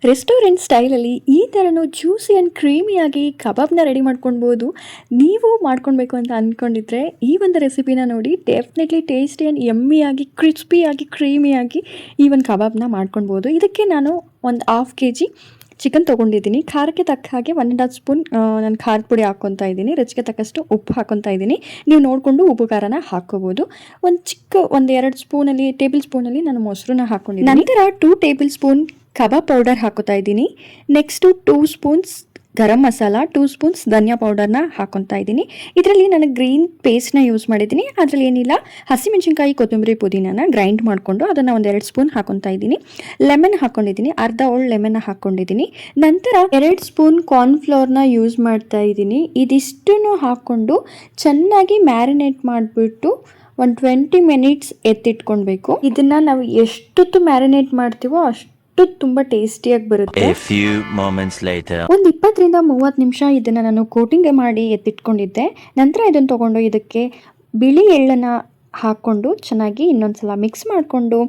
Restaurant ಸ್ಟೈಲಲ್ಲಿ ಈ ಥರನೂ ಜ್ಯೂಸಿ ಆ್ಯಂಡ್ ಕ್ರೀಮಿಯಾಗಿ ಕಬಾಬ್ನ ರೆಡಿ ಮಾಡ್ಕೊಳ್ಬೋದು. ನೀವು ಮಾಡ್ಕೊಳ್ಬೇಕು ಅಂತ ಅಂದ್ಕೊಂಡಿದ್ರೆ ಈ ಒಂದು ರೆಸಿಪಿನ ನೋಡಿ, ಡೆಫಿನೆಟ್ಲಿ ಟೇಸ್ಟಿ ಆ್ಯಂಡ್ ಯಮ್ಮಿಯಾಗಿ ಕ್ರಿಸ್ಪಿಯಾಗಿ ಕ್ರೀಮಿಯಾಗಿ ಈ ಒಂದು ಕಬಾಬ್ನ ಮಾಡ್ಕೊಳ್ಬೋದು. ಇದಕ್ಕೆ ನಾನು ಒಂದು ಹಾಫ್ kg ಚಿಕನ್ ತೊಗೊಂಡಿದ್ದೀನಿ. ಖಾರಕ್ಕೆ ತಕ್ಕ ಹಾಗೆ 1.5 ಸ್ಪೂನ್ ನಾನು ಖಾರದ ಪುಡಿ ಹಾಕ್ಕೊತಾ ಇದ್ದೀನಿ. ರುಚಿಗೆ ತಕ್ಕಷ್ಟು ಉಪ್ಪು ಹಾಕ್ಕೊತಾ ಇದ್ದೀನಿ. ನೀವು ನೋಡಿಕೊಂಡು ಉಪ್ಪು ಖಾರನ ಹಾಕ್ಕೋಬೋದು. ಒಂದು 2 ಸ್ಪೂನಲ್ಲಿ ಟೇಬಲ್ ಸ್ಪೂನಲ್ಲಿ ನಾನು ಮೊಸರನ್ನ ಹಾಕ್ಕೊಂಡಿದ್ದೀನಿ. ನಂತರ 2 ಟೇಬಲ್ ಸ್ಪೂನ್ ಕಬಾಬ್ ಪೌಡರ್ ಹಾಕೋತಾ ಇದ್ದೀನಿ. Next 2 spoons garam masala, 2 spoons ಧನಿಯಾ ಪೌಡರ್ನ ಹಾಕ್ಕೊತಾ ಇದ್ದೀನಿ. ಇದರಲ್ಲಿ ನಾನು ಗ್ರೀನ್ ಪೇಸ್ಟ್ನ ಯೂಸ್ ಮಾಡಿದ್ದೀನಿ. ಅದರಲ್ಲಿ ಏನಿಲ್ಲ, ಹಸಿಮೆಣಸಿನ್ಕಾಯಿ, ಕೊತ್ತಂಬರಿ, ಪುದೀನಾನ ಗ್ರೈಂಡ್ ಮಾಡಿಕೊಂಡು ಅದನ್ನು 2 ಸ್ಪೂನ್ ಹಾಕ್ಕೊತಾ ಇದ್ದೀನಿ. ಲೆಮನ್ ಹಾಕ್ಕೊಂಡಿದ್ದೀನಿ, ಅರ್ಧ ಹೋಳು ಲೆಮನ್ನ ಹಾಕ್ಕೊಂಡಿದ್ದೀನಿ. ನಂತರ 2 ಸ್ಪೂನ್ ಕಾರ್ನ್ಫ್ಲೋರ್ನ ಯೂಸ್ ಮಾಡ್ತಾ ಇದ್ದೀನಿ. ಇದಿಷ್ಟನ್ನು ಹಾಕ್ಕೊಂಡು ಚೆನ್ನಾಗಿ ಮ್ಯಾರಿನೇಟ್ ಮಾಡಿಬಿಟ್ಟು ಒಂದು 20 ಮಿನಿಟ್ಸ್ ಎತ್ತಿಟ್ಕೊಳ್ಬೇಕು. ಇದನ್ನು ನಾವು ಎಷ್ಟೊತ್ತು ಮ್ಯಾರಿನೇಟ್ ಮಾಡ್ತೀವೋ ಅಷ್ಟು ತುಂಬ ಟೇಸ್ಟಿಯಾಗಿ ಬರುತ್ತೆ. ಒಂದು 20 ರಿಂದ 30 ನಿಮಿಷ ಇದನ್ನು ನಾನು ಕೋಟಿಂಗ್ ಮಾಡಿ ಎತ್ತಿಟ್ಕೊಂಡಿದ್ದೆ. ನಂತರ ಇದನ್ನು ತೊಗೊಂಡು ಇದಕ್ಕೆ ಬಿಳಿ ಎಳ್ಳನ್ನು ಹಾಕ್ಕೊಂಡು ಚೆನ್ನಾಗಿ ಇನ್ನೊಂದ್ಸಲ ಮಿಕ್ಸ್ ಮಾಡಿಕೊಂಡು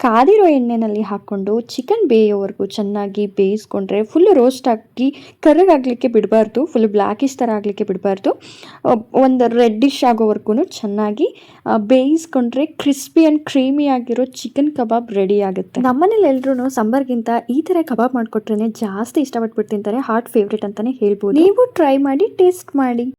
ಕಾದಿರೋ ಎಣ್ಣೆಯಲ್ಲಿ ಹಾಕ್ಕೊಂಡು ಚಿಕನ್ ಬೇಯೋವರೆಗೂ ಚೆನ್ನಾಗಿ ಬೇಯಿಸ್ಕೊಂಡ್ರೆ, ಫುಲ್ಲು ರೋಸ್ಟ್ ಆಗಿ ಕರ್ರಗಾಗಲಿಕ್ಕೆ ಬಿಡಬಾರ್ದು, ಫುಲ್ ಬ್ಲ್ಯಾಕಿಶ್ ಥರ ಆಗಲಿಕ್ಕೆ ಬಿಡಬಾರ್ದು. ಒಂದು ರೆಡ್ಡಿಶ್ ಆಗೋವರೆಗೂ ಚೆನ್ನಾಗಿ ಬೇಯಿಸ್ಕೊಂಡ್ರೆ ಕ್ರಿಸ್ಪಿ ಆ್ಯಂಡ್ ಕ್ರೀಮಿ ಆಗಿರೋ ಚಿಕನ್ ಕಬಾಬ್ ರೆಡಿ ಆಗುತ್ತೆ. ನಮ್ಮನೇಲಿ ಎಲ್ಲರೂ ಸಾಂಬಾರ್ಗಿಂತ ಈ ಥರ ಕಬಾಬ್ ಮಾಡಿಕೊಟ್ರೆ ಜಾಸ್ತಿ ಇಷ್ಟಪಟ್ಬಿಟ್ಟು ತಿಂತಾರೆ. ಹಾರ್ಟ್ ಫೇವ್ರೇಟ್ ಅಂತಲೇ ಹೇಳ್ಬೋದು. ನೀವು ಟ್ರೈ ಮಾಡಿ, ಟೇಸ್ಟ್ ಮಾಡಿ.